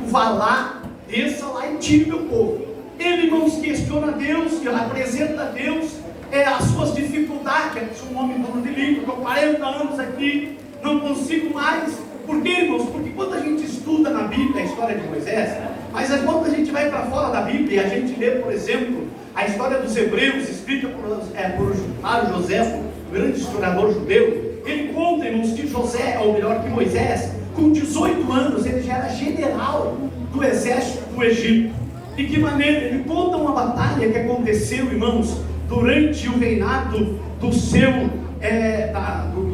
vá lá, desça lá e tire meu povo. Ele, irmãos, questiona Deus, apresenta a Deus as suas dificuldades. Um homem dono de língua, estou 40 anos aqui, não consigo mais. Por quê, irmãos? Porque quando a gente estuda na Bíblia a história de Moisés, mas quando a gente vai para fora da Bíblia, a gente lê, por exemplo, a história dos Hebreus, escrita por Flávio José, o grande historiador judeu. Ele conta, irmãos, que José, ou melhor, que Moisés, com 18 anos, ele já era general do exército do Egito. De que maneira? Ele conta uma batalha que aconteceu, irmãos, durante o reinado do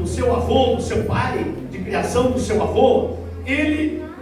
seu avô, do seu pai, de criação do seu avô.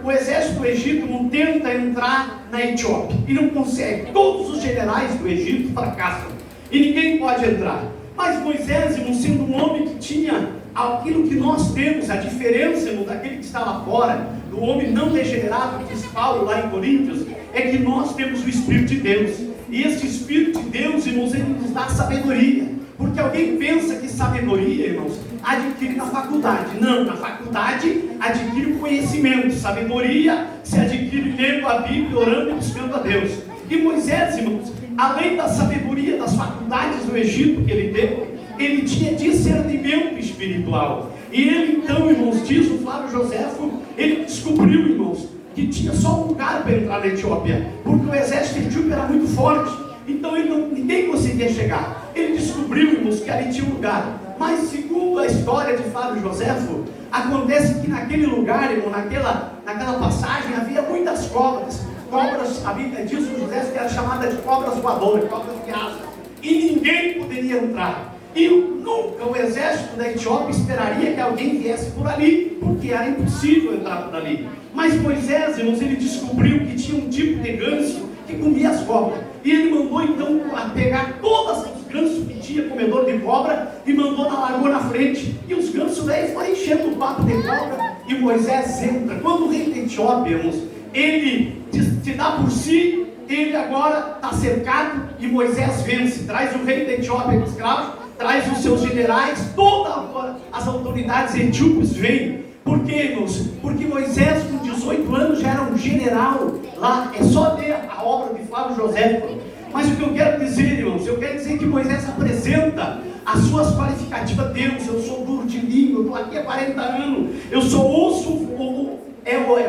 O exército do Egito não tenta entrar na Etiópia e não consegue. Todos os generais do Egito fracassam e ninguém pode entrar. Mas Moisés, irmão, sendo um homem que tinha aquilo que nós temos, a diferença, irmão, daquele que está lá fora, do homem não degenerado, que diz Paulo lá em Coríntios, é que nós temos o Espírito de Deus. E esse Espírito de Deus, irmãos, ele nos dá sabedoria. Porque alguém pensa que sabedoria, irmãos, adquire na faculdade. Não, na faculdade adquire conhecimento. Sabedoria se adquire lendo a Bíblia, orando e buscando a Deus. E Moisés, irmãos, além da sabedoria das faculdades do Egito que ele teve, ele tinha discernimento espiritual. E ele então, irmãos, diz o Flávio Joséfo, ele descobriu, irmãos, que tinha só um lugar para entrar na Etiópia, porque o exército etíope era muito forte. Então ninguém conseguia chegar. Ele descobriu, irmãos, que ali tinha um lugar. Mas segundo a história de Flávio Joséfo, acontece que naquele lugar, irmão, naquela passagem, havia muitas cobras. Cobras, a Bíblia diz o José que era chamada de cobras voadoras, cobras de asa. E ninguém poderia entrar. E nunca o exército da Etiópia esperaria que alguém viesse por ali, porque era impossível entrar por ali. Mas Moisés, irmãos, ele descobriu que tinha um tipo de ganso que comia as cobras. E ele mandou então a pegar todos os gansos que tinha comedor de cobra e mandou na lagoa na frente. E os gansos daí foram enchendo o papo de cobra. E Moisés entra. Quando o rei da Etiópia, irmãos, ele se dá por si, ele agora está cercado e Moisés vence. Traz o rei da Etiópia de escravos, traz os seus generais, todas as autoridades etíopes vêm. Por quê, irmãos? Porque Moisés, com 18 anos, já era um general lá. É só ler a obra de Flávio Joséfo. Mas o que eu quero dizer, irmãos, eu quero dizer que Moisés apresenta as suas qualificativas. Deus, eu sou duro de língua, eu estou aqui há 40 anos, eu sou osso,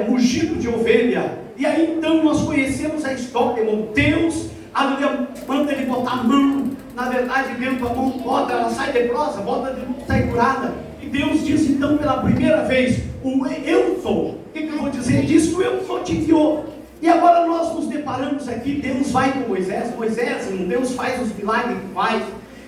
mugido de ovelha. E aí então nós conhecemos a história, irmão. Deus, aleluia, manda ele botar a mão. Na verdade, dentro da mão, bota, ela sai leprosa, bota de novo, sai curada. E Deus diz então pela primeira vez, o eu sou. O que eu vou dizer? Ele diz que o eu sou te enviou. E agora nós nos deparamos aqui, Deus vai com Moisés, irmão, Deus faz os milagres que faz.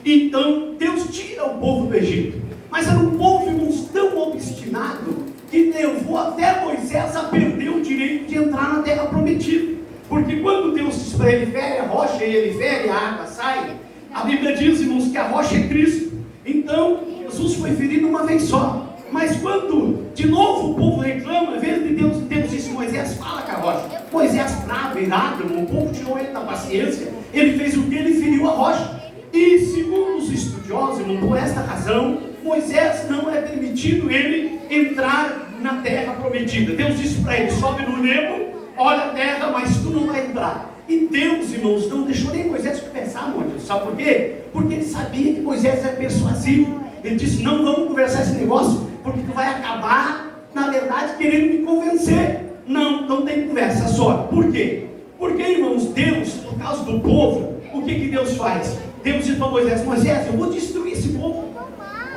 Então Deus tira o povo do Egito. Mas era um povo, irmãos, tão obstinado que levou até Moisés a perder o direito de entrar na terra prometida. Porque quando Deus diz para ele, fere a rocha, e ele fere, a água sai. A Bíblia diz, irmãos, que a rocha é Cristo. Então Jesus foi ferido uma vez só. Mas quando de novo o povo reclama, em vez de Deus disse, Moisés, fala com a rocha. Moisés, bravo, irado, o povo tirou ele da paciência. Ele fez o que? Ele feriu a rocha. E segundo os estudiosos, irmão, por esta razão, Moisés não é permitido ele entrar na terra prometida. Deus disse para ele, sobe no Nebo, olha a terra, mas tu não vai entrar. E Deus, irmãos, não deixou nem Moisés conversar, Moisés. Sabe por quê? Porque ele sabia que Moisés era persuasivo. Ele disse, não vamos conversar esse negócio, porque tu vai acabar, na verdade, querendo me convencer. Não tem conversa só. Por quê? Porque, irmãos, Deus, por causa do povo, o que Deus faz? Deus disse para Moisés, Moisés, eu vou destruir esse povo.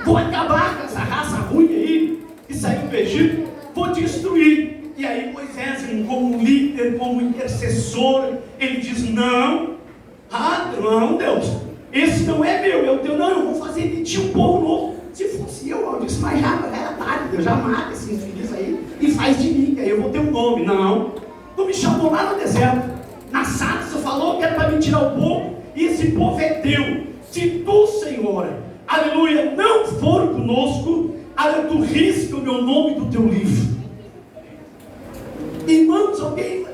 Vou acabar com essa raça ruim aí, que saiu do Egito. Vou destruir. E aí Moisés, como líder, como intercessor, ele diz, não, Deus, esse não é meu, é o teu. Não, eu vou fazer de ti um povo novo. Se fosse eu disse, mas já era tarde, Deus já mata esses filhos aí e faz de mim, que aí eu vou ter um nome. Não, tu me chamou lá no deserto, na sarça, falou que era para me tirar o povo, e esse povo é teu. Se tu, Senhor, aleluia, não for conosco, aleluia, tu risca o meu nome do teu livro. Irmãos, alguém,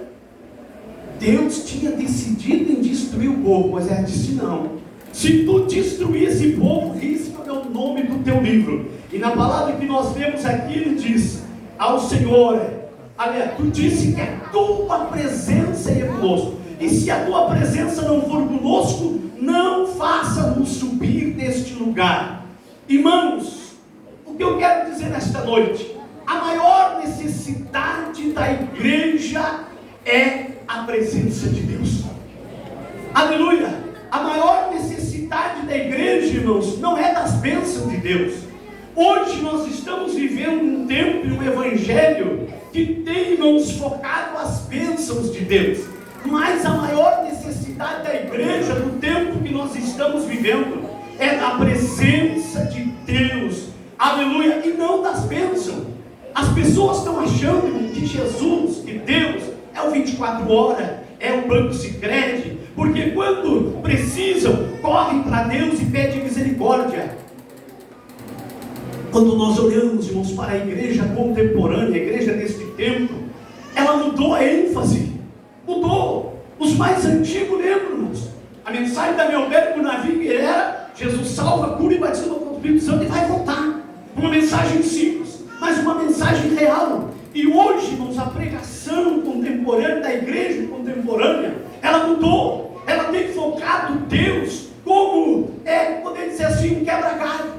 Deus tinha decidido em destruir o povo, mas ele disse, não, se tu destruir esse povo, risca o meu nome do teu livro. E na palavra que nós vemos aqui, ele diz ao Senhor, Aliás, tu disse que a tua presença é conosco. E se a tua presença não for conosco, não faça-nos subir deste lugar. Irmãos, o que eu quero dizer nesta noite? A maior necessidade da igreja é a presença de Deus. Aleluia! A maior necessidade da igreja, irmãos, não é das bênçãos de Deus. Hoje nós estamos vivendo um tempo e um evangelho que tem, irmãos, focado as bênçãos de Deus. Mas a maior necessidade da igreja no tempo que nós estamos vivendo é da presença de Deus. Aleluia! E não das bênçãos. As pessoas estão achando que Jesus, que Deus, é o 24 horas, é o banco secreto, porque quando precisam, correm para Deus e pedem misericórdia. Quando nós olhamos, irmãos, para a igreja contemporânea, a igreja deste tempo, ela mudou a ênfase, mudou. Os mais antigos lembram, irmãos, a mensagem da Melberto Navi era: Jesus salva, cura e batiza com o Espírito Santo e vai voltar. Uma mensagem simples, mas uma mensagem real. E hoje, irmãos, a pregação contemporânea da igreja contemporânea, ela mudou. Ela tem focado Deus como, poder dizer assim, um quebra-galho.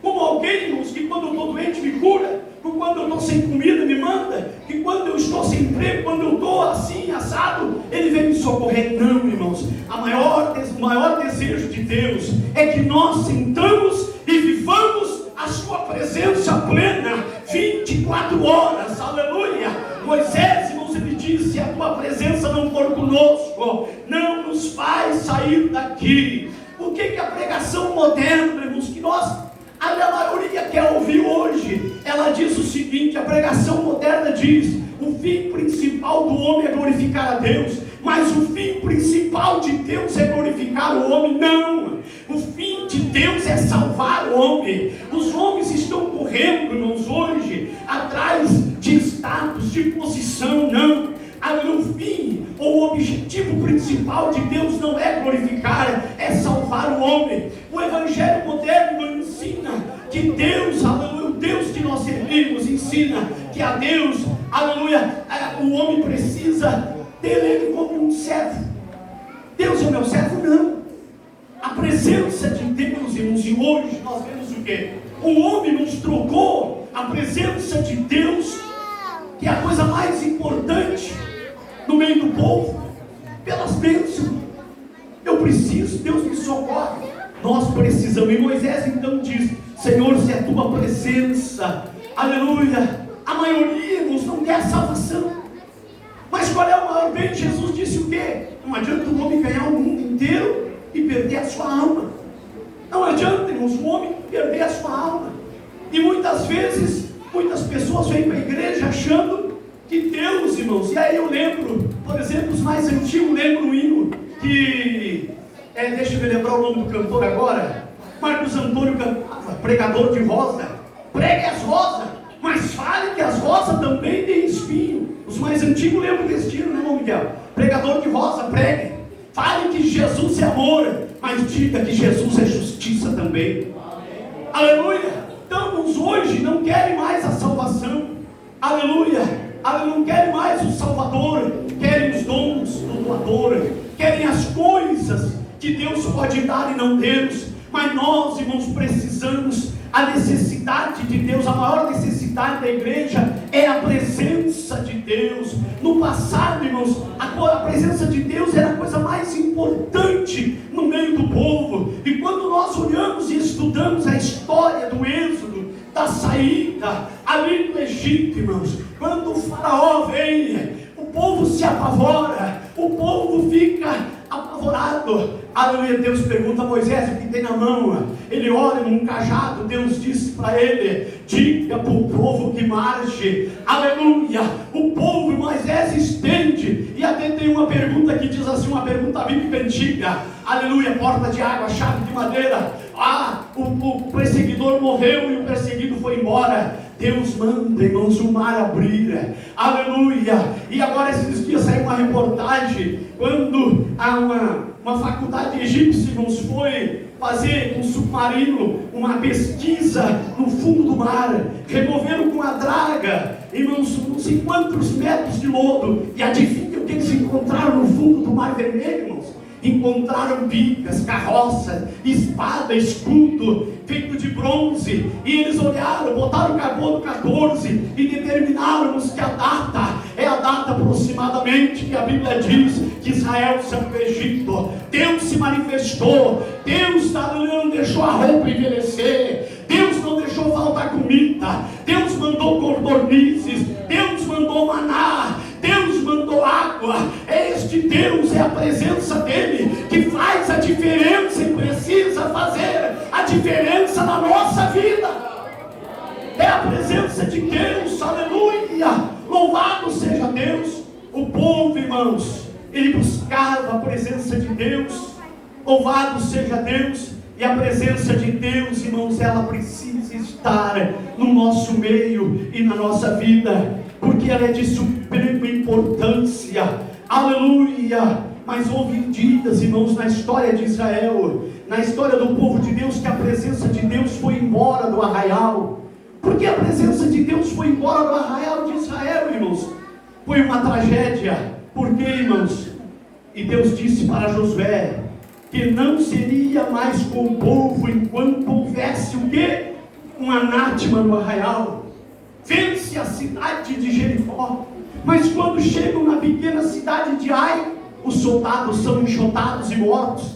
Como alguém, irmãos, que quando eu estou doente me cura, que quando eu estou sem comida me manda, que quando eu estou sem emprego, quando eu estou assim, assado, ele vem me socorrer. Não, irmãos, o maior desejo de Deus é que nós sentamos e vivamos a sua presença plena, 24 horas, aleluia. Moisés, irmãos, ele disse: se a tua presença não for conosco, não nos faz sair daqui. O que a pregação moderna, irmãos, que a maioria quer ouvir hoje, ela diz o seguinte: a pregação moderna diz: o fim principal do homem é glorificar a Deus, mas o fim principal de Deus é glorificar o homem. Não, o fim de Deus é salvar o homem. Os homens estão correndo, irmãos, hoje, atrás de status, de posição. Não, o fim ou o objetivo principal de Deus não é glorificar, é salvar o homem. O evangelho moderno ensina que Deus, aleluia, o Deus que nós servimos, ensina que a Deus, aleluia, o homem precisa ter ele como um servo. Deus é o meu servo? Não. A presença de Deus, irmãos, e hoje nós vemos o quê? O homem nos trocou a presença de Deus, que é a coisa mais importante no meio do povo, pelas bênçãos. Eu preciso, Deus me socorre. Nós precisamos. E Moisés então diz: Senhor, se é a tua presença, aleluia. A maioria, irmãos, não quer salvação. Mas qual é o maior bem? Jesus disse o quê? Não adianta o homem ganhar o mundo inteiro e perder a sua alma. Não adianta, irmãos, o homem perder a sua alma. E muitas vezes, muitas pessoas vêm para a igreja achando que Deus, irmãos, e aí eu lembro, por exemplo, os mais antigos lembram um hino que, deixa eu me lembrar o nome do cantor agora, Marcos Antônio cantava, pregador de rosa: pregue as rosas, mas fale que as rosas também têm espinho. Os mais antigos lembram desse hino, né, irmão Miguel? Pregador de rosa, pregue, fale que Jesus é amor, mas diga que Jesus é justiça também. Aleluia. Então, uns hoje não querem mais a salvação, aleluia. Não querem mais o Salvador, querem os dons do doador, querem as coisas que Deus pode dar e não Deus. Mas nós, irmãos, precisamos, a necessidade de Deus, a maior necessidade da igreja é a presença de Deus. No passado, irmãos, a presença de Deus era a coisa mais importante no meio do povo. E quando nós olhamos e estudamos a história do Êxodo, da saída ali do Egito, irmãos, quando o faraó vem, o povo se apavora, o povo fica apavorado. Aleluia. Deus pergunta a Moisés o que tem na mão. Ele olha num cajado. Deus disse para ele: diga para o povo que marche. Aleluia. O povo, Moisés estende. E até tem uma pergunta que diz assim, uma pergunta bíblica antiga: aleluia, porta de água, chave de madeira. O perseguidor morreu e o perseguido foi embora. Deus manda, irmãos, o mar abrir. Aleluia. E agora esses dias saiu uma reportagem quando uma faculdade egípcia, irmãos, foi fazer um submarino, uma pesquisa no fundo do mar. Removeram com a draga irmãos, não sei quantos metros de lodo. E adivinha o que eles encontraram no fundo do Mar Vermelho, irmãos? Encontraram bicas, carroças, espada, escudo, feito de bronze. E eles olharam, botaram carbono 14 e determinaram-nos que a data é a data aproximadamente que a Bíblia diz que Israel saiu do Egito. Deus se manifestou, Deus não deixou a roupa envelhecer, Deus não deixou faltar comida, Deus mandou codornizes, Deus mandou maná, Deus mandou água. Este Deus, é a presença dele que faz a diferença e precisa fazer a diferença na nossa vida. É a presença de Deus, aleluia, louvado seja Deus. O povo, irmãos, ele buscava a presença de Deus, louvado seja Deus. E a presença de Deus, irmãos, ela precisa estar no nosso meio e na nossa vida, porque ela é de suprema importância, aleluia. Mas houve dias, irmãos, na história de Israel, na história do povo de Deus, que a presença de Deus foi embora do arraial. Por que a presença de Deus foi embora do arraial de Israel, irmãos? Foi uma tragédia. Por quê, irmãos? E Deus disse para Josué que não seria mais com o povo enquanto houvesse o quê? Um anátema no arraial. Vence a cidade de Jericó, mas quando chegam na pequena cidade de Ai, os soldados são enxotados e mortos.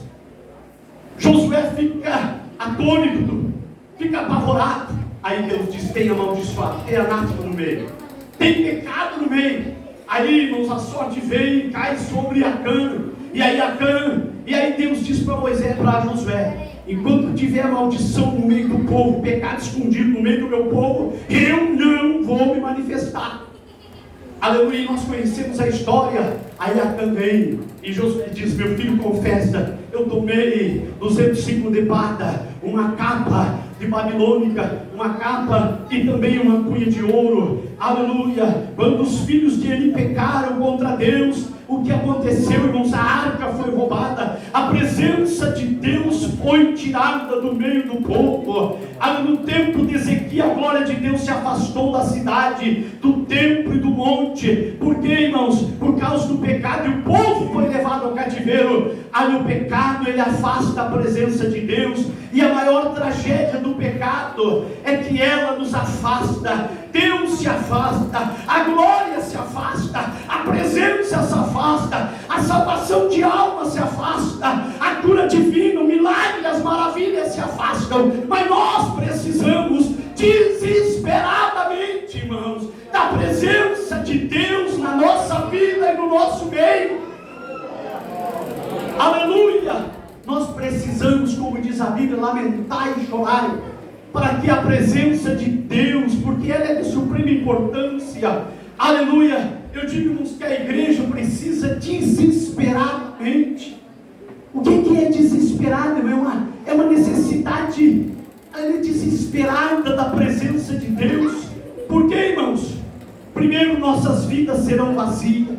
Josué fica atônito, fica apavorado. Aí Deus diz: tem amaldiçoado, tem anátema no meio, tem pecado no meio. Aí, irmãos, a sorte vem e cai sobre Acã. E aí Deus diz para Moisés, para Josué: enquanto tiver maldição no meio do povo, pecado escondido no meio do meu povo, eu não vou me manifestar. Aleluia. Nós conhecemos a história. Aí Acã vem e Josué diz: meu filho, confessa, eu tomei 205 de prata, uma capa de babilônica, uma capa e também uma cunha de ouro. Aleluia. Quando os filhos de Eli pecaram contra Deus, o que aconteceu, irmãos? A arca foi roubada, a presença de Deus foi tirada do meio do povo. No tempo de Ezequiel, a glória de Deus se afastou da cidade, do templo e do monte. Por quê, irmãos? Por causa do pecado, e o povo foi levado ao cativeiro. O pecado, ele afasta a presença de Deus, e a maior tragédia do pecado é que ela nos afasta. Deus se afasta, a glória se afasta, a presença se afasta, a salvação de alma se afasta, a cura divina, o milagre, as maravilhas se afastam. Mas nós precisamos desesperadamente, irmãos, da presença de Deus na nossa vida e no nosso meio. Aleluia. Nós precisamos, como diz a Bíblia, lamentar e chorar, para que a presença de Deus, porque ela é de suprema importância, aleluia. Eu digo, irmãos, que a igreja precisa desesperadamente. O que é desesperado? É uma necessidade desesperada da presença de Deus. Por quê, irmãos? Primeiro, nossas vidas serão vazias.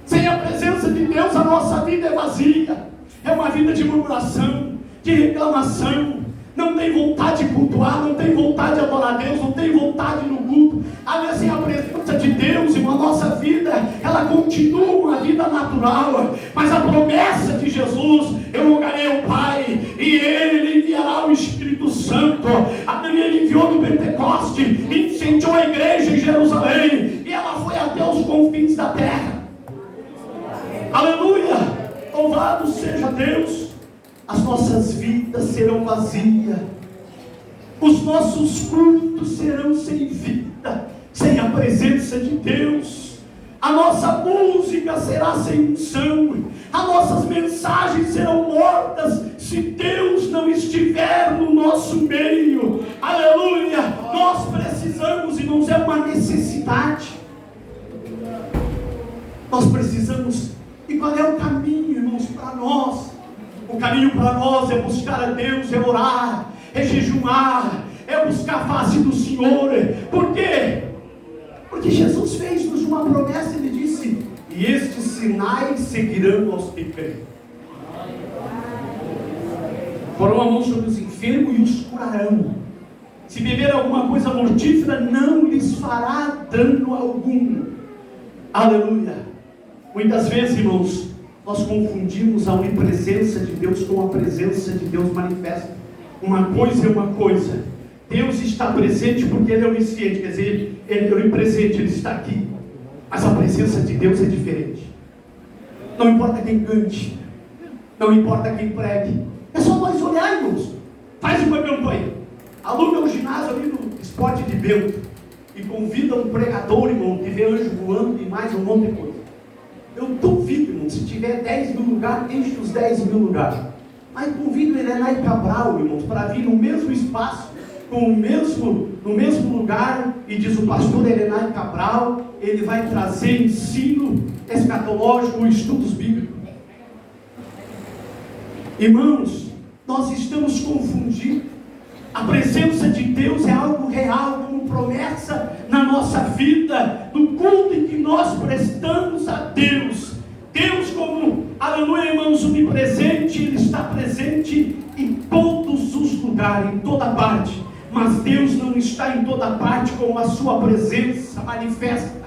Sem a presença de Deus, a nossa vida é vazia. É uma vida de murmuração, de reclamação. Não tem vontade de cultuar, não tem vontade de adorar a Deus, não tem vontade no culto. Aliás, sem a presença de Deus, irmão, a nossa vida, ela continua uma vida natural. Mas a promessa de Jesus: eu rogarei ao Pai, e Ele enviará o Espírito Santo. Ele enviou no Pentecoste, incendiou a igreja em Jerusalém, e ela foi até os confins da terra. Aleluia! Louvado seja Deus. As nossas vidas serão vazias, os nossos cultos serão sem vida, sem a presença de Deus. A nossa música será sem unção, as nossas mensagens serão mortas se Deus não estiver no nosso meio. Aleluia. Nós precisamos, irmãos, é uma necessidade. Nós precisamos. E qual é o caminho, irmãos, para nós? O caminho para nós é buscar a Deus, é orar, é jejuar, é buscar a face do Senhor. Por quê? Porque Jesus fez-nos uma promessa. Ele disse: e estes sinais seguirão aos que creem. Porão a mão sobre os enfermos e os curarão. Se beber alguma coisa mortífera, não lhes fará dano algum. Aleluia. Muitas vezes, irmãos, nós confundimos a onipresença de Deus com a presença de Deus manifesta. Uma coisa é uma coisa. Deus está presente porque Ele é onisciente, quer dizer, Ele é onipresente, Ele está aqui. Mas a presença de Deus é diferente. Não importa quem cante, não importa quem pregue, é só nós olhar, irmãos. Faz uma campanha, aluga um ginásio ali no Esporte de Bento e convida um pregador, irmão, que vê anjo voando e mais um monte de coisa. Eu duvido, irmão, se tiver 10 mil lugares, enche os 10 mil lugares. Mas convido o Helenay Cabral, irmãos, para vir no mesmo espaço, no mesmo lugar, e diz o pastor Helenay Cabral, ele vai trazer ensino escatológico, estudos bíblicos. Irmãos, nós estamos confundindo. A presença de Deus é algo real, como promessa na nossa vida, no culto em que nós prestamos a Deus. Deus, como, aleluia, irmãos, onipresente, Ele está presente em todos os lugares, em toda parte. Mas Deus não está em toda parte com a sua presença manifesta.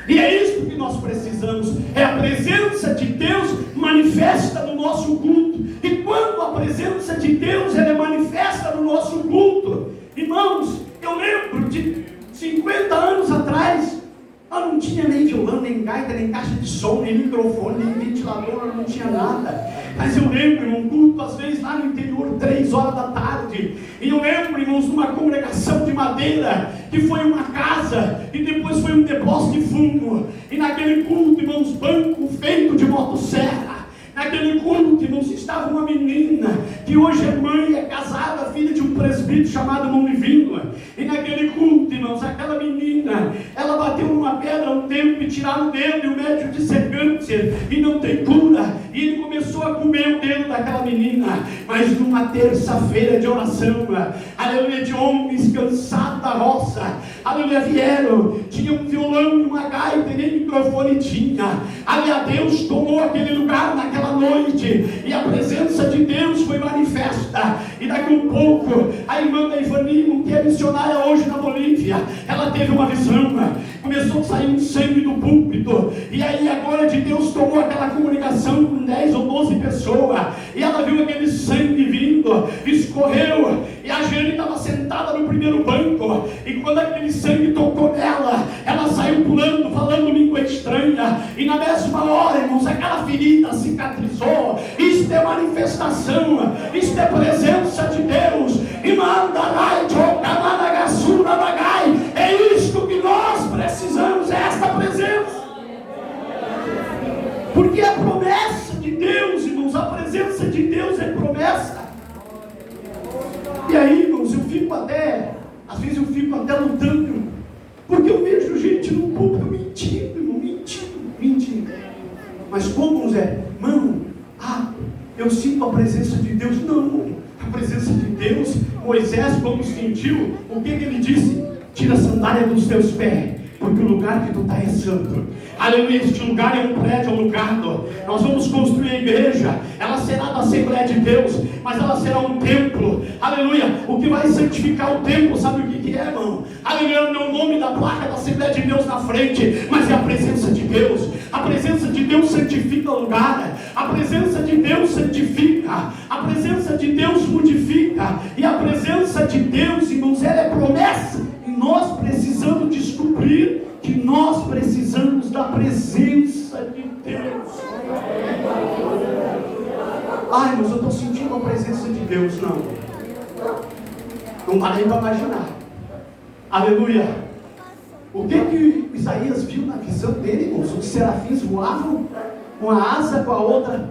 E é isso que nós precisamos, é a presença de Deus manifesta no nosso culto. E quando a presença de Deus ela é manifesta no nosso culto, irmãos, eu lembro de 50 anos atrás, eu não tinha nem violão, nem gaita, nem caixa de som, nem microfone, nem ventilador, não tinha nada. Mas eu lembro, irmão, culto às vezes lá no interior, 3 horas da tarde. E eu lembro, irmãos, numa congregação de madeira, que foi uma casa, e depois foi um depósito de fumo. E naquele culto, irmãos, banco feito de motosserra. Naquele culto, irmãos, estava uma menina, que hoje é mãe, é casada, filha de um presbítero chamado Mão Divino. E naquele culto, irmãos, aquela menina, ela bateu numa pedra um tempo e tiraram o dedo, e o médico disse é câncer, e não tem cura. E ele começou a comer o dedo daquela menina. Mas numa terça-feira de oração, aleluia, de homens cansados da roça, aleluia, vieram, tinha um violão e uma gaita, e nem microfone tinha. Aleluia, Deus tomou aquele lugar naquela noite, e a presença de Deus foi manifesta. E daqui um pouco, a irmã da Ivanimo, que é missionária hoje na Bolívia, ela teve uma visão, começou a sair um sangue do púlpito, e aí a glória de Deus tomou aquela comunicação com 10 ou 12 pessoas, e ela viu aquele sangue vindo, escorreu, e a Jane estava sentada no primeiro banco, e quando aquele sangue tocou nela, ela saiu pulando, falando língua estranha, e na mesma hora, irmãos, aquela ferida cicatrizou. Isto é manifestação, isto é presença de Deus. E é isto que nós precisamos, é esta presença. Porque a promessa de Deus, irmãos, a presença de Deus é promessa. E aí, irmãos, às vezes eu fico até lutando, porque eu vejo gente no púlpito mentindo, irmão, mentindo. Mas como, Zé? Mano, eu sinto a presença de Deus. Não, a presença de Deus, Moisés, quando sentiu, o que ele disse? Tira a sandália dos teus pés, porque o lugar que tu está é santo. Aleluia, este lugar é um prédio alugado. Nós vamos construir a igreja, ela será da Assembleia de Deus, mas ela será um templo. Aleluia, o que vai santificar o templo, sabe o que é, irmão? Aleluia, não é o nome da placa da Assembleia de Deus na frente, mas é a presença de Deus. A presença de Deus santifica o lugar, a presença de Deus santifica, a presença de Deus modifica, e a presença de Deus, irmãos, ela é promessa, e nós precisamos descobrir que nós precisamos da presença de Deus. Ai, mas eu estou sentindo a presença de Deus. Não dá nem para imaginar. Aleluia. O que Isaías viu na visão dele, irmãos? Os serafins voavam, uma asa com a outra,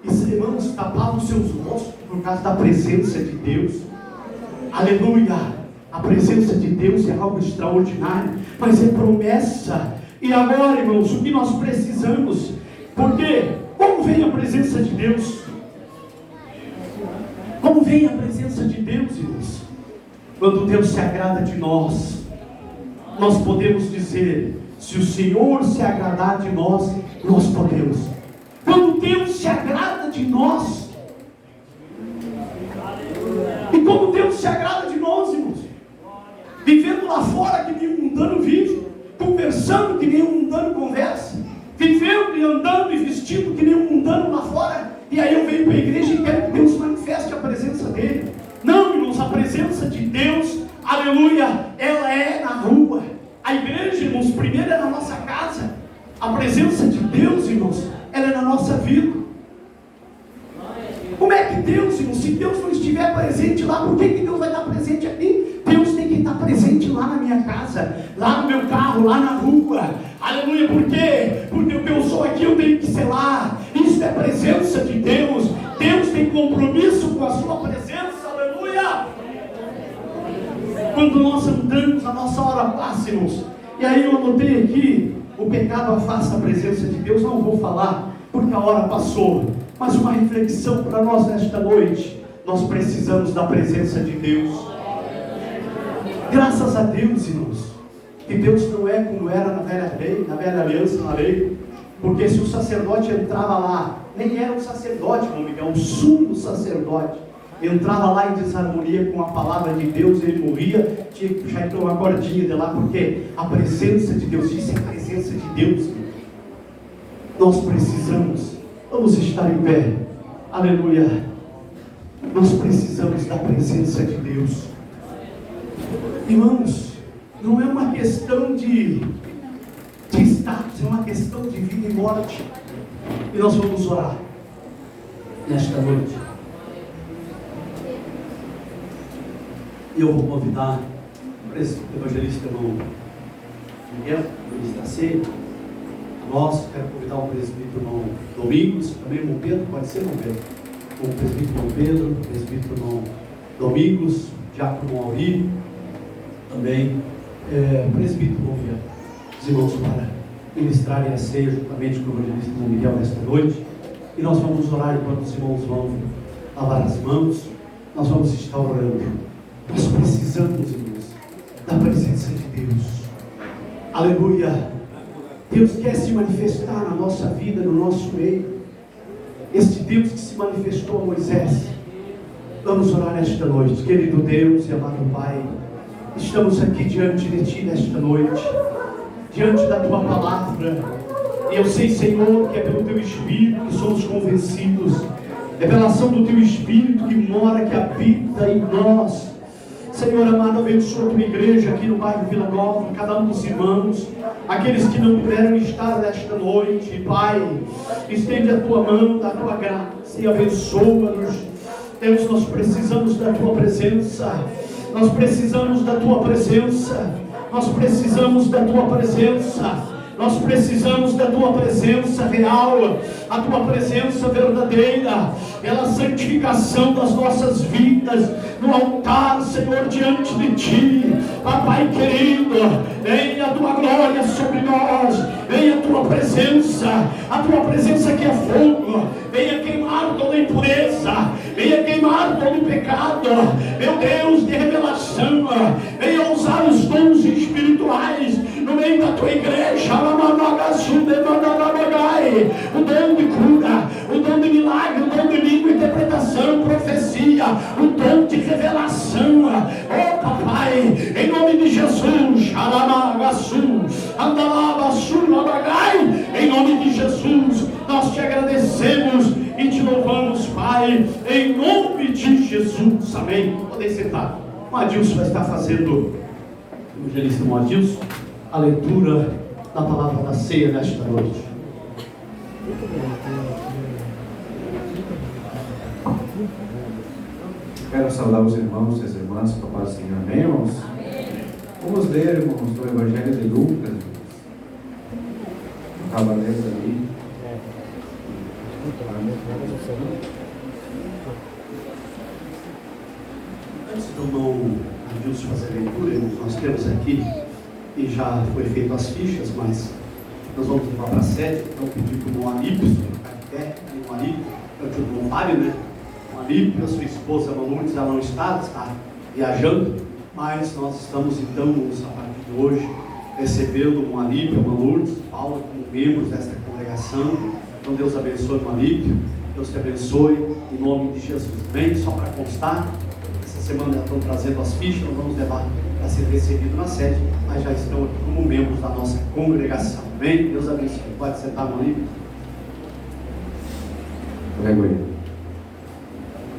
e irmãos, tapavam seus rostos por causa da presença de Deus. Aleluia. A presença de Deus é algo extraordinário, mas é promessa. E agora, irmãos, o que nós precisamos? Porque como vem a presença de Deus? Como vem a presença de Deus, irmãos? Quando Deus se agrada de nós, nós podemos dizer: se o Senhor se agradar de nós, nós podemos. Quando Deus se agrada de nós, e como Deus se agrada de nós, irmãos? lá fora que nem um mundano vive, conversando que nem um mundano conversa, vivendo e andando e vestindo que nem um mundano lá fora. E aí eu venho para a igreja e quero que Deus manifeste a presença dele. Não, irmãos, a presença de Deus, aleluia, ela é na rua. A igreja, irmãos, primeiro é na nossa casa. A presença de Deus, irmãos, ela é na nossa vida. Como é que Deus, irmãos, se Deus não estiver presente lá, por que Deus vai estar presente aqui? Deus tem que estar presente lá na minha casa, lá no meu carro, lá na rua. Aleluia, por quê? Porque o que eu sou aqui eu tenho que ser lá. Isso é presença de Deus. Deus tem compromisso com a sua presença, aleluia. Quando nós andamos, a nossa hora passa, irmãos. E aí eu anotei aqui, o pecado afasta a presença de Deus. Não vou falar, porque a hora passou. Mas uma reflexão para nós nesta noite. Nós precisamos da presença de Deus. Graças a Deus, irmãos, que Deus não é como era na velha lei, na velha aliança, na lei. Porque se o sacerdote entrava lá, nem era um sacerdote, meu amigo, é um sumo sacerdote, entrava lá em desarmonia com a palavra de Deus, ele morria, tinha que puxar então uma cordinha de lá, porque a presença de Deus, isso é a presença de Deus. Nós precisamos, vamos estar em pé, aleluia. Nós precisamos da presença de Deus. Irmãos, não é uma questão de status, é uma questão de vida e morte. E nós vamos orar nesta noite. E eu vou convidar o evangelista irmão Miguel, ministrar a ceia. Nós, quero convidar o presbítero irmão Domingos, também o irmão Pedro, pode ser, irmão Pedro? O presbítero irmão Pedro, o presbítero irmão Domingos, diácono irmão Auri, também o presbítero irmão Miguel. Os irmãos para ministrarem a ceia juntamente com o evangelista irmão Miguel nesta noite. E nós vamos orar enquanto os irmãos vão lavar as mãos. Nós vamos estar orando. Nós precisamos, irmãos, da presença de Deus. Aleluia. Deus quer se manifestar na nossa vida, no nosso meio. Este Deus que se manifestou a Moisés. Vamos orar nesta noite. Querido Deus e amado Pai, estamos aqui diante de Ti nesta noite, diante da Tua palavra. E eu sei, Senhor, que é pelo Teu Espírito que somos convencidos. É pela ação do Teu Espírito que mora, que habita em nós. Senhor amado, abençoa a Tua igreja aqui no bairro Vila Nova, cada um dos irmãos, aqueles que não puderam estar nesta noite. Pai, estende a Tua mão, da Tua graça e abençoa-nos. Deus, nós precisamos da Tua presença. Nós precisamos da Tua presença. Nós precisamos da Tua presença. Nós precisamos da Tua presença real, a Tua presença verdadeira, pela santificação das nossas vidas, no altar, Senhor, diante de Ti. Papai querido, venha a Tua glória sobre nós, venha a Tua presença que é fogo, venha queimar toda impureza, venha queimar todo pecado, meu Deus, de revelação, venha usar os dons espirituais no meio da Tua igreja, o dom de cura, o dom de milagre, o dom de língua, interpretação, profecia, o dom de revelação. Oh papai, em nome de Jesus, em nome de Jesus, nós Te agradecemos e Te louvamos, Pai, em nome de Jesus, amém. Podem sentar. O Adilson vai estar fazendo, o evangelista Adilson, a leitura da palavra da ceia nesta noite. Quero saudar os irmãos e as irmãs com a paz do Senhor. Amém, irmãos? Vamos ler, irmãos, do Evangelho de Lucas. Estava lendo ali. Antes do irmão Adilson fazer a leitura, irmãos, nós temos aqui, e já foi feito as fichas, mas nós vamos levar para a sede. Então pedir para o irmão Alípio ficar de pé, o irmão Alípio, eu tinha o irmão Fábio, né? O Alípio, a sua esposa Lourdes, ela não está viajando, mas nós estamos então, a partir de hoje, recebendo o Alípio, a Lourdes, Paulo, como membros desta congregação. Então Deus abençoe o Alípio, Deus te abençoe, em nome de Jesus. Bem, só para constar, essas semana já estão trazendo as fichas, nós vamos levar para ser recebido na sede, mas já estão aqui como membros da nossa congregação. Amém? Deus abençoe. Pode sentar, meu amigo. Aleluia.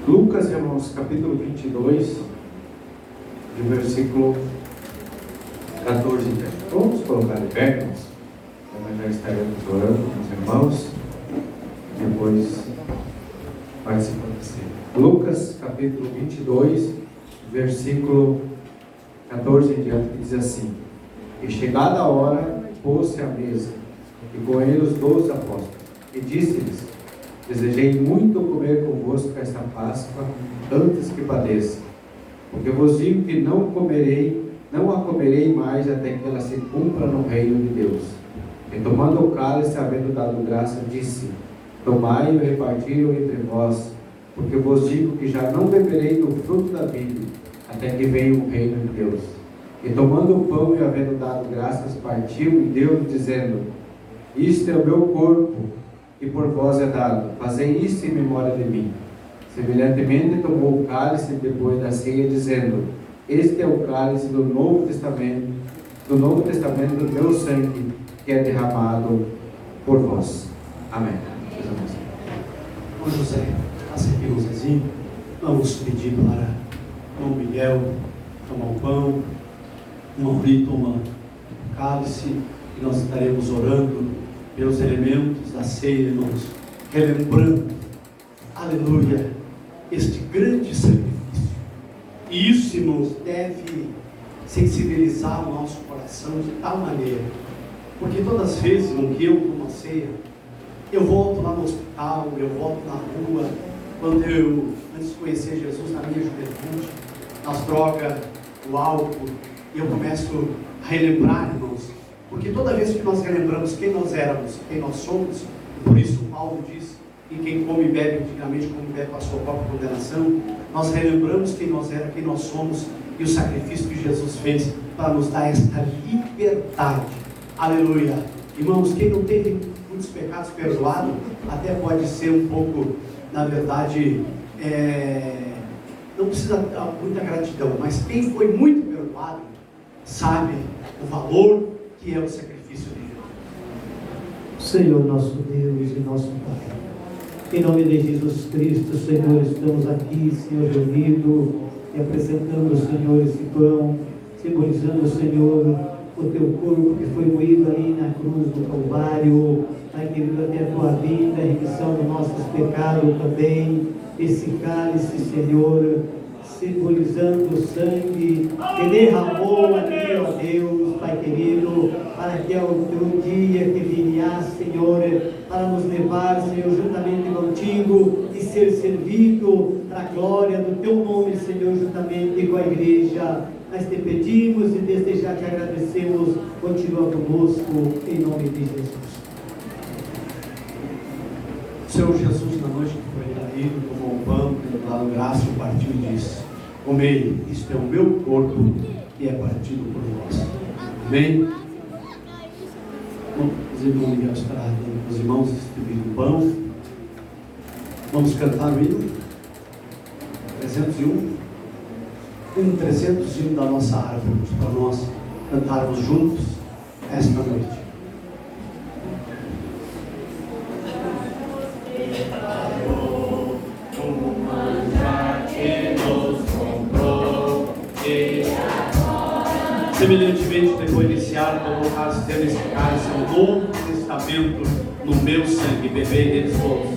Lucas, irmãos, capítulo 22, de versículo 14. Vamos colocar de pé, irmãos? Nós já estaremos orando com os irmãos, depois participando assim. Lucas, capítulo 22, versículo 14 em diante, que diz assim: E chegada a hora, pôs-se à mesa, e com ele os 12 apóstolos, e disse-lhes: Desejei muito comer convosco esta Páscoa antes que padeça, porque vos digo que não a comerei mais até que ela se cumpra no reino de Deus. E tomando o cálice, havendo dado graça, disse: Tomai e reparti-o entre vós, porque vos digo que já não beberei do fruto da vide, até que venha o reino de Deus. E tomando o pão e havendo dado graças, partiu e deu, dizendo: Isto é o meu corpo, que por vós é dado, fazei isto em memória de mim. Semelhantemente tomou o cálice depois da ceia, dizendo: Este é o cálice do Novo Testamento do meu sangue, que é derramado por vós. Amém. Ô José, passa aqui o Zezinho. Vamos pedir para o irmão Miguel tomar o pão, o Mauri toma o cálice, e nós estaremos orando pelos elementos da ceia, irmãos, relembrando, aleluia, este grande sacrifício. E isso, irmãos, deve sensibilizar o nosso coração de tal maneira, porque todas as vezes, irmão, que eu tomo a ceia, eu volto lá no hospital, eu volto na rua, quando eu, antes de conhecer Jesus na minha juventude, nas drogas, o álcool, e eu começo a relembrar, irmãos, porque toda vez que nós relembramos quem nós éramos, quem nós somos, e por isso Paulo diz: e quem come e bebe antigamente, come e bebe para a sua própria condenação, nós relembramos quem nós éramos, quem nós somos, e o sacrifício que Jesus fez para nos dar esta liberdade. Aleluia. Irmãos, quem não teve muitos pecados perdoados, até pode ser um pouco, na verdade, não precisa dar muita gratidão, mas quem foi muito perdoado, sabe o valor que é o sacrifício de Jesus. Senhor nosso Deus e nosso Pai, em nome de Jesus Cristo, Senhor, estamos aqui, Senhor, reunidos e apresentando, Senhor, esse pão, simbolizando, Senhor, o teu corpo que foi moído ali na cruz do Calvário, Pai querido, até a tua vida, a remissão dos nossos pecados também, esse cálice, Senhor, simbolizando o sangue que derramou ali, ó Deus, Pai querido, para que ao teu dia que viria, Senhor, para nos levar, Senhor, juntamente contigo e ser servido para a glória do teu nome, Senhor, juntamente com a igreja. Nós te pedimos e desde já te agradecemos. Continua conosco, em nome de Jesus. Senhor Jesus, na noite que foi traído, tomou o pão, dado graça, partiu e disse: Comei, isto é o meu corpo, que é partido por vós. Amém? Os irmãos Miguel estará dando para os irmãos distribuindo o pão. Vamos cantar o hino 301. Hino 301 da nossa árvore, para nós cantarmos juntos esta noite. Semelhantemente, depois de iniciar, colocar nesse cálice o Novo Testamento no meu sangue, bebei deles todos.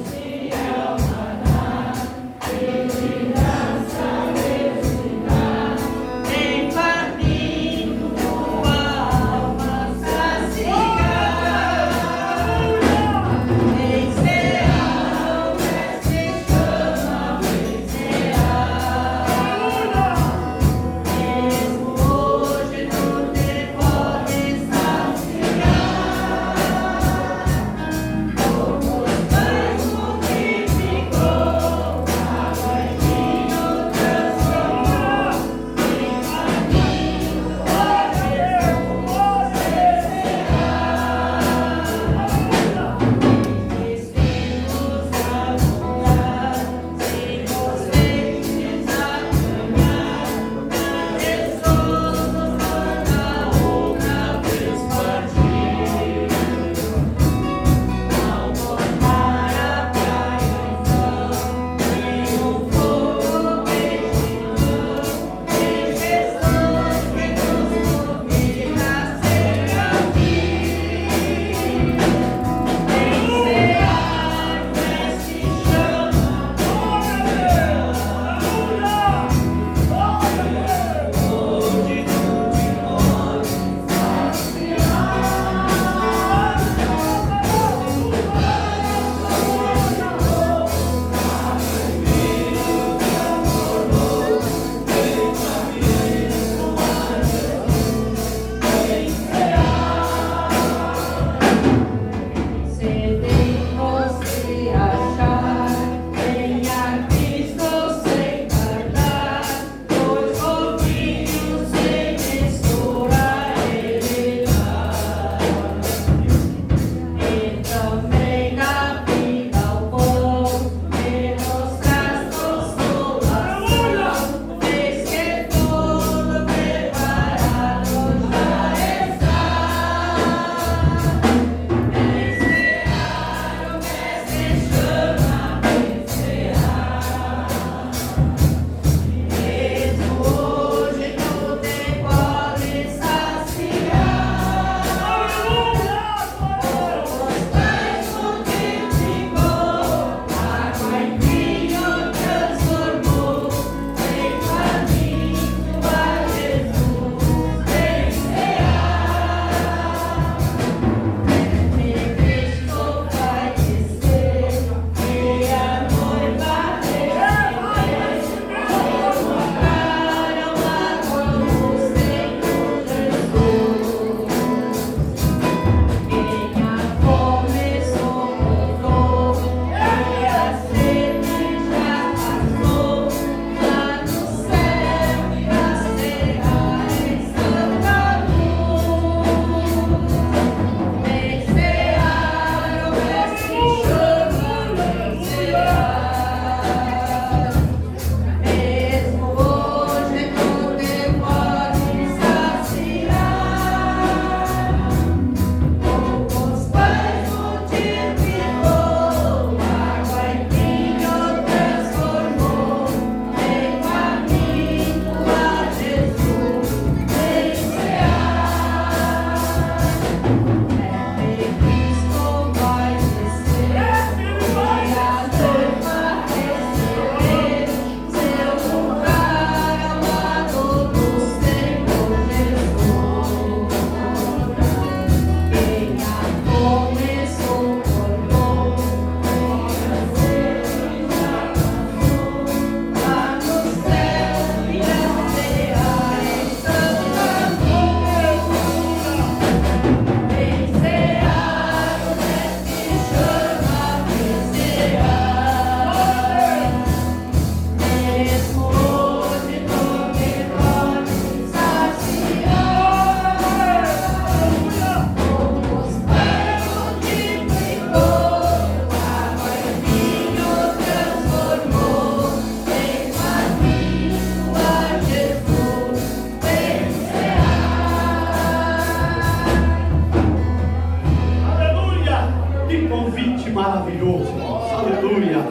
maravilhoso, aleluia,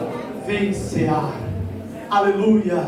vem cear, aleluia,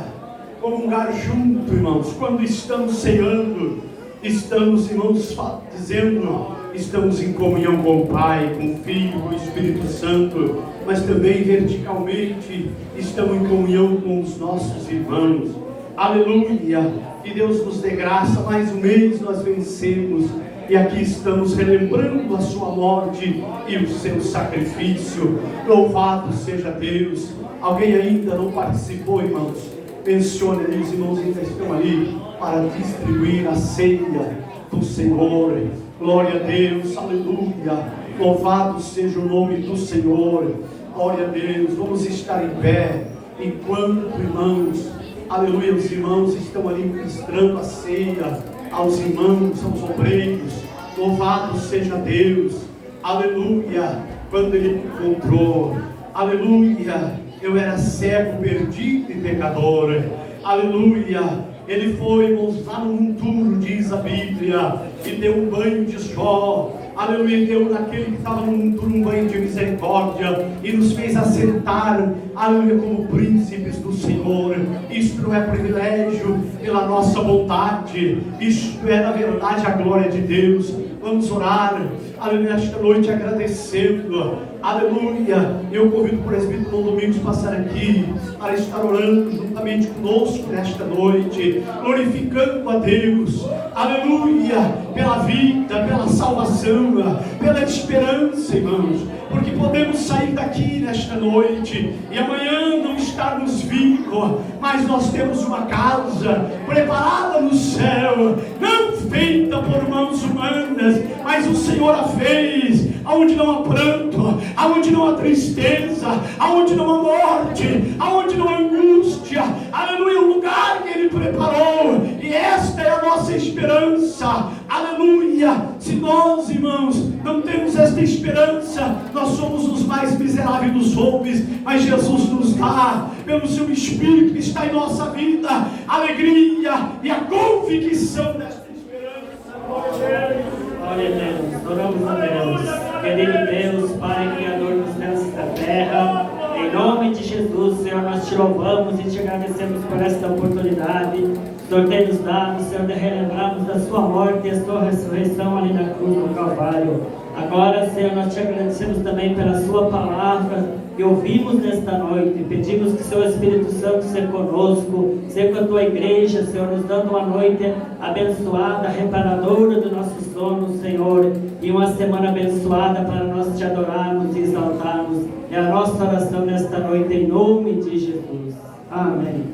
comungar junto, irmãos, quando estamos ceando, estamos, irmãos, dizendo, estamos em comunhão com o Pai, com o Filho, com o Espírito Santo, mas também verticalmente, estamos em comunhão com os nossos irmãos, aleluia, que Deus nos dê graça, mais um mês nós vencemos, e aqui estamos relembrando a sua morte e o seu sacrifício. Louvado seja Deus. Alguém ainda não participou, irmãos? Mencione ali, os irmãos ainda estão ali para distribuir a ceia do Senhor. Glória a Deus, aleluia. Louvado seja o nome do Senhor. Glória a Deus. Vamos estar em pé enquanto, irmãos, aleluia, os irmãos estão ali ministrando a ceia aos irmãos, aos obreiros. Louvado seja Deus, aleluia. Quando ele me encontrou, aleluia, eu era cego, perdido e pecador, aleluia. Ele foi, irmãos, lá no monturo, diz a Bíblia, e deu um banho de Jó, aleluia, deu naquele que estava no monturo um banho de misericórdia, e nos fez assentar, aleluia, como príncipes do Senhor. Isto não é privilégio pela nossa vontade, isto é na verdade a glória de Deus. Vamos orar, aleluia, esta noite agradecendo, aleluia. Eu convido o presbítero Dom Domingos a passar aqui para estar orando juntamente conosco nesta noite, glorificando a Deus, aleluia, pela vida, pela salvação, pela esperança, irmãos, porque podemos sair daqui nesta noite e amanhã não estarmos vivos, mas nós temos uma casa preparada no céu, não feita por mãos humanas, mas o Senhor a fez, aonde não há pranto, aonde não há tristeza, aonde não há morte, aonde não há angústia, aleluia, o lugar que Ele preparou, e esta é a nossa esperança, aleluia. Se nós, irmãos, não temos esta esperança, nós somos os mais miseráveis dos homens, mas Jesus nos dá, pelo seu Espírito que está em nossa vida, alegria e a convicção desta esperança. Glória a Deus, oramos a Deus, querido Deus, Pai, Criador dos céus e da terra, em nome de Jesus, Senhor, nós te louvamos e te agradecemos por esta oportunidade. O Senhor tem nos dado, Senhor, de relembrarmos da sua morte e a sua ressurreição ali na cruz do Calvário. Agora, Senhor, nós te agradecemos também pela sua palavra que ouvimos nesta noite. Pedimos que o Seu Espírito Santo seja conosco, seja com a tua igreja, Senhor, nos dando uma noite abençoada, reparadora do nosso sono, Senhor, e uma semana abençoada para nós te adorarmos e exaltarmos. É a nossa oração nesta noite, em nome de Jesus. Amém.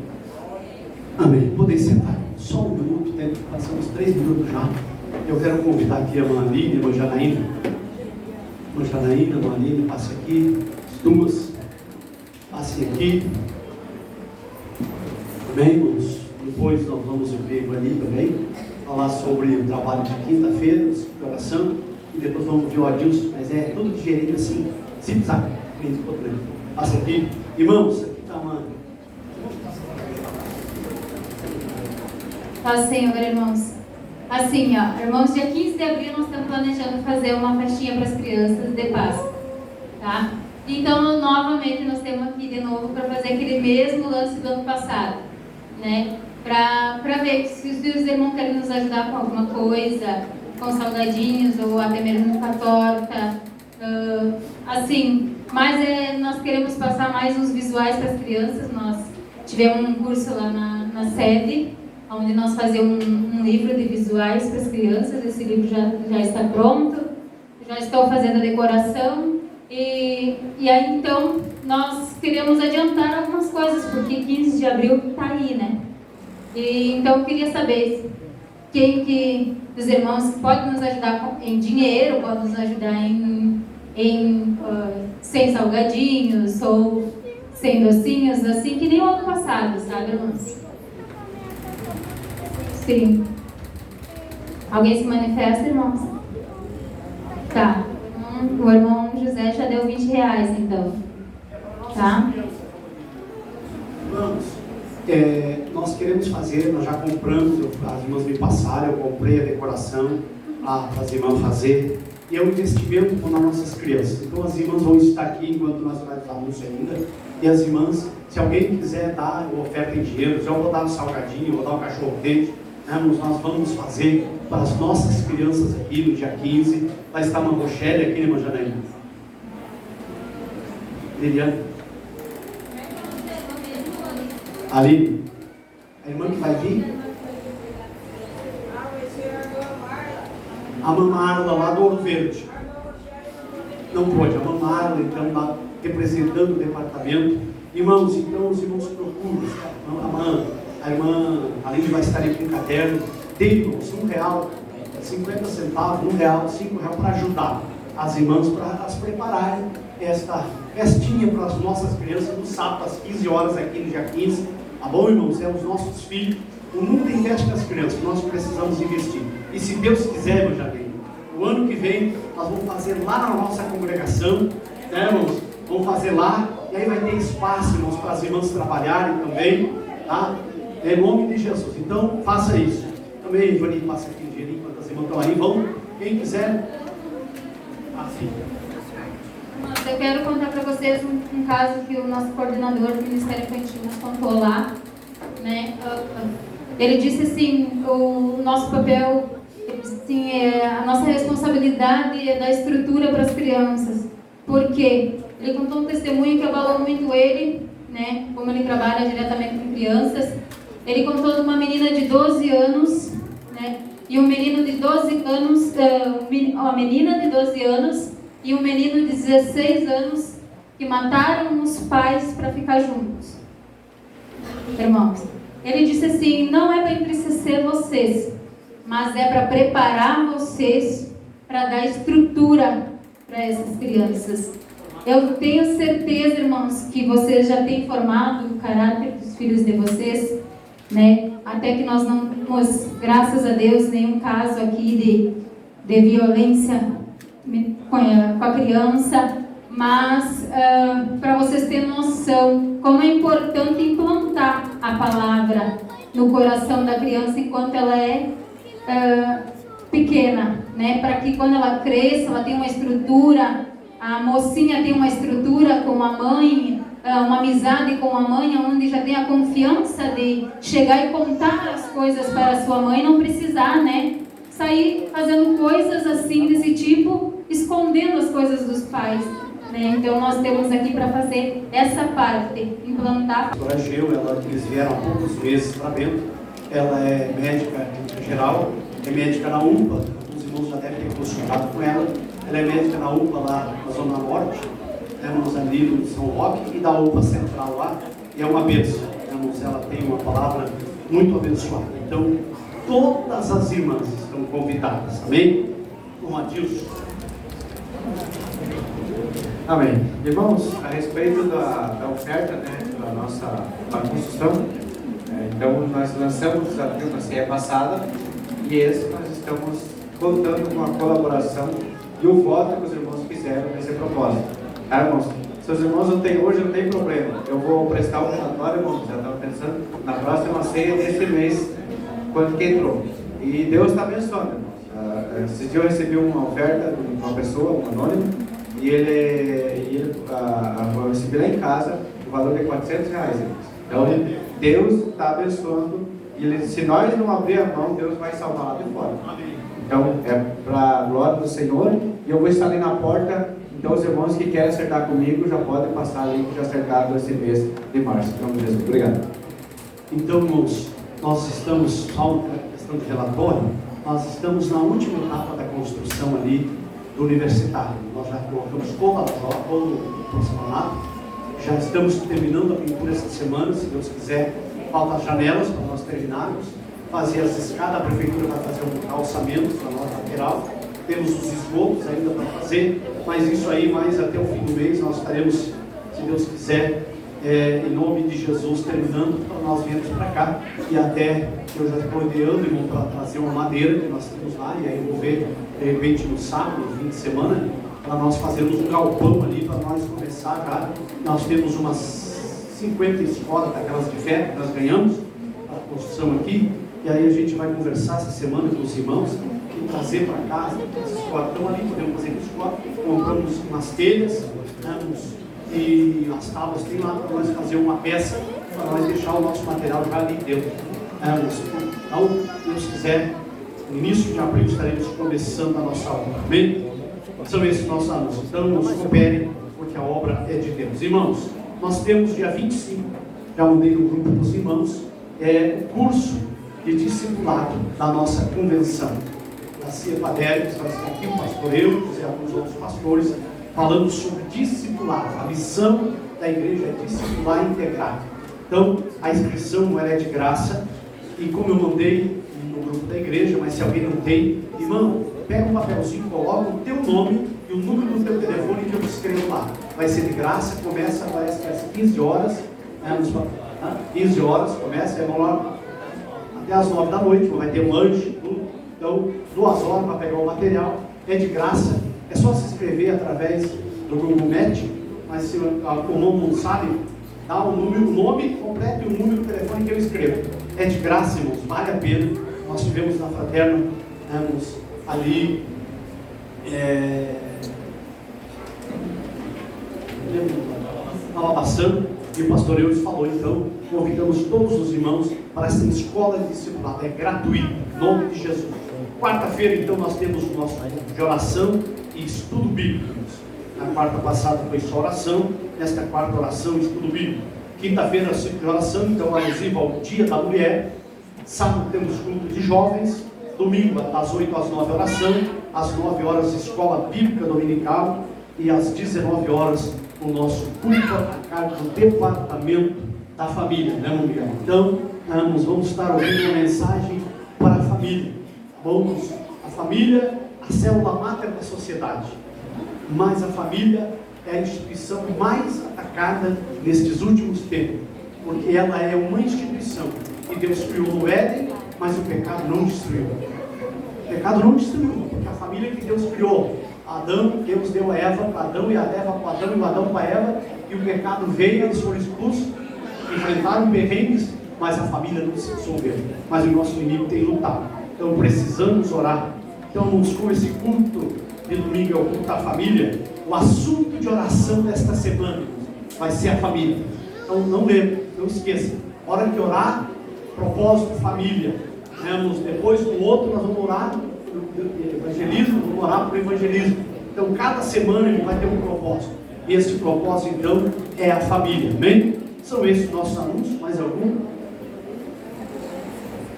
Amém. Podem sentar. Só um minuto, passamos 3 minutos já. Eu quero convidar aqui a irmã Aline, a irmã Janaína. Irmã Janaína, a irmã Aline, passe aqui. As duas, passem aqui. Amém, irmãos? Depois nós vamos ver ali também, falar sobre o trabalho de quinta-feira, de oração. E depois vamos ver o Adilson, mas é tudo digerido assim, simples, sabe? Passa aqui. Irmãos, aqui está uma... Paz, Senhor, irmãos. Assim, ó, irmãos, dia 15 de abril nós estamos planejando fazer uma festinha para as crianças de Páscoa, tá? Então, novamente, nós temos aqui de novo para fazer aquele mesmo lance do ano passado, né? Para ver se os irmãos querem nos ajudar com alguma coisa, com salgadinhos ou até mesmo com a torta, assim. Mas nós queremos passar mais uns visuais para as crianças. Nós tivemos um curso lá na sede, onde nós fazemos um livro de visuais para as crianças. Esse livro já está pronto, já estou fazendo a decoração e aí então nós queremos adiantar algumas coisas, porque 15 de abril está aí, né? E então eu queria saber quem dos irmãos pode nos ajudar em dinheiro, pode nos ajudar em 100 salgadinhos ou 100 docinhos, assim que nem o ano passado, sabe, irmãos? Sim. Alguém se manifesta, irmãos? Tá. O irmão José já deu R$20, então. Tá? Irmãos, nós queremos fazer, nós já compramos, as irmãs me passaram, eu comprei a decoração para as irmãs fazer. e é um investimento nas nossas crianças. Então as irmãs vão estar aqui enquanto nós fazemos ainda, e as irmãs, se alguém quiser dar oferta em dinheiro, se eu vou dar um salgadinho, vou dar um cachorro quente, né, nós vamos fazer para as nossas crianças aqui no dia 15, vai estar uma Rochelle aqui, né, irmã Janaína? Liliane? Aline? A irmã que vai vir? A Mamarla lá do Ouro Verde. Não pode, a Mamarla, então, lá representando o departamento. Irmãos, então os irmãos procuram. A irmã Aline vai estar aí com um caderno. Tem, irmãos, R$1, 50 centavos, R$1, R$5 para ajudar as irmãs para as prepararem esta festinha para as nossas crianças no sábado às 15 horas aqui no dia 15. Tá bom, irmãos? É os nossos filhos. O mundo investe nas crianças, nós precisamos investir. E se Deus quiser, irmão Janeiro, o ano que vem nós vamos fazer lá na nossa congregação, né, irmãos? Vamos fazer lá, e aí vai ter espaço, irmãos, para as irmãs trabalharem também, tá? Em nome de Jesus. Então, faça isso. Também, Ivani, passa aqui o dinheirinho enquanto as irmãs estão aí. Vão, quem quiser, assim. Eu quero contar para vocês um caso que o nosso coordenador do Ministério Infantil nos contou lá, né? Ele disse assim, o nosso papel, assim, a nossa responsabilidade é dar estrutura para as crianças. Por quê? Ele contou um testemunho que abalou muito ele, né? Como ele trabalha diretamente com crianças. Ele contou de uma menina de 12 anos, né? E um menino de 12 anos, uma menina de 12 anos e um menino de 16 anos que mataram os pais para ficar juntos. Irmãos, ele disse assim, não é para entristecer vocês, mas é para preparar vocês para dar estrutura para essas crianças. Eu tenho certeza, irmãos, que vocês já têm formado o caráter dos filhos de vocês, né? Até que nós não temos, graças a Deus, nenhum caso aqui de violência com a criança, mas para vocês terem noção como é importante implantar a palavra no coração da criança enquanto ela é pequena, né? Para que quando ela cresça, ela tenha uma estrutura, a mocinha tem uma estrutura com a mãe, uma amizade com a mãe, onde já tem a confiança de chegar e contar as coisas para a sua mãe, não precisar, né? Sair fazendo coisas assim, desse tipo, escondendo as coisas dos pais, né? Então nós temos aqui para fazer essa parte, implantar. A doutora Geu, eles vieram há poucos meses para dentro, ela é médica geral, é médica na UPA, os irmãos já devem ter consultado com ela, ela é médica na UPA lá na Zona Norte, nos ali de São Roque, e da UPA Central lá, e é uma bênção, ela tem uma palavra muito abençoada. Então, todas as irmãs estão convidadas, amém? Com Adilson. Amém. Irmãos, a respeito da oferta, né, da nossa construção, então nós lançamos o desafio na ceia passada, e esse nós estamos contando com a colaboração e o voto que os irmãos fizeram nesse propósito. Tá, irmãos? Se os irmãos não têm hoje, não tem problema. Eu vou prestar o relatório, irmãos, já estava pensando na próxima ceia desse mês, quando que entrou. E Deus está abençoando, irmãos. Esse dia eu recebi uma oferta de uma pessoa, um anônimo, e eu recebi lá em casa o valor de R$400, irmãos. Então, Deus está abençoando, e se nós não abrir a mão, Deus vai salvar lá de fora. Então, é para a glória do Senhor, e eu vou estar ali na porta. Então, os irmãos que querem acertar comigo já podem passar ali, que já acertaram esse mês de março. Em nome de Jesus. Obrigado. Então, irmãos, nós estamos, só uma questão de relatório, nós estamos na última etapa da construção ali do universitário. Nós já colocamos todo o porcelanato, já estamos terminando a pintura essa semana, se Deus quiser. Faltam as janelas para nós terminarmos, fazer as escadas, a prefeitura vai fazer um calçamento para nós lateral, temos os esgotos ainda para fazer, mas isso aí, mais até o fim do mês, nós estaremos, se Deus quiser, em nome de Jesus, terminando, para nós virmos para cá, e até eu já estou ideando, irmão, para trazer uma madeira que nós temos lá, e aí eu vou ver, de repente, no sábado, no fim de semana, para nós fazermos um galpão ali, para nós começar já. Nós temos umas 50 escolas daquelas de ferro que nós ganhamos, a construção aqui, e aí a gente vai conversar essa semana com os irmãos, e trazer para casa. Esses quadros estão ali, podemos fazer com os quadros. Compramos umas telhas, né, e as tábuas tem lá para nós fazer uma peça, para nós deixar o nosso material já ali dentro. Então, se Deus quiser, no início de abril estaremos começando a nossa obra. Amém? São esses nossos alunos. Então, nos cooperem, porque a obra é de Deus. Irmãos, nós temos dia 25, já mandei no grupo dos irmãos, o curso de discipulado da nossa convenção. Da CIA Padre, que vai estar aqui, o pastor Euclides e alguns outros pastores, falando sobre discipulado. A missão da igreja é discipular integrado. Então, a inscrição ela é de graça, e como eu mandei no grupo da igreja, mas se alguém não tem, irmão, pega um papelzinho, coloca o teu nome e o número do teu telefone que eu escrevo lá. Vai ser de graça, começa, parece que às 15 horas, 15 horas começa, vamos lá até às 9 da noite, vai ter um lanche, tudo. Então, 2 horas para pegar o material, é de graça, é só se inscrever através do Google Meet, mas se o irmão não sabe, dá o nome completo e o número do telefone que eu escrevo. É de graça, irmãos, vale a pena. Nós tivemos na Fraterna, ali, estava passando, e o pastor Eudes falou, então, convidamos todos os irmãos para essa escola de discipulado, é gratuito, em nome de Jesus. Quarta-feira, então, nós temos o nosso de oração e estudo bíblico. Na quarta passada foi só oração, nesta quarta oração e estudo bíblico. Quinta-feira, de oração, então, alusiva ao Dia da Mulher. Sábado temos culto de jovens. Domingo, das 8 às 9, oração. Às 9 horas, escola bíblica dominical. E às 19 horas, o nosso culto a cargo do departamento da família, né, Miguel? Então, vamos estar ouvindo uma mensagem para a família. A família, a célula máter da sociedade. Mas a família é a instituição mais atacada nestes últimos tempos, porque ela é uma instituição que Deus criou no Éden, mas o pecado não destruiu. O pecado não destruiu, porque a família que Deus criou, Adão, Deus deu a Eva para Adão, e a Eva para Adão, e o Adão para Eva, e o pecado veio, eles foram expulsos, enfrentaram perrengues, mas a família não se dissolveu. Mas o nosso inimigo tem lutado. Então precisamos orar. Então, com esse culto de domingo é o culto da família, o assunto de oração desta semana vai ser a família. Então não lembre, não esqueça, hora de orar, propósito, família. Depois do outro nós vamos orar do evangelismo, vamos orar para o evangelismo. Então cada semana ele vai ter um propósito. E esse propósito então é a família, amém? São esses nossos anúncios, mais algum?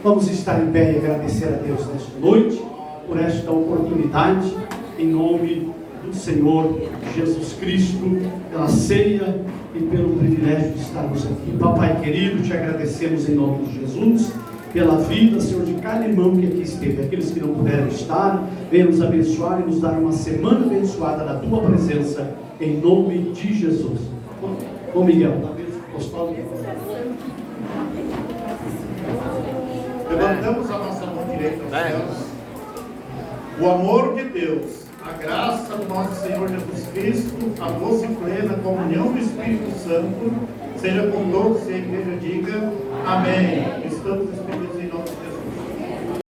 Vamos estar em pé e agradecer a Deus nesta noite, por esta oportunidade, em nome do Senhor Jesus Cristo, pela ceia e pelo privilégio de estarmos aqui. Papai querido, te agradecemos em nome de Jesus, pela vida, Senhor, de cada irmão que aqui esteve. Aqueles que não puderam estar, venha nos abençoar e nos dar uma semana abençoada na tua presença, em nome de Jesus. Bom, Miguel, talvez o apostólico. Levantamos a nossa mão direita aos céus. O amor de Deus, a graça do nosso Senhor Jesus Cristo, a doce e plena comunhão do Espírito Santo, seja com todos e a igreja diga amém. Estamos despedidos em nome de Jesus.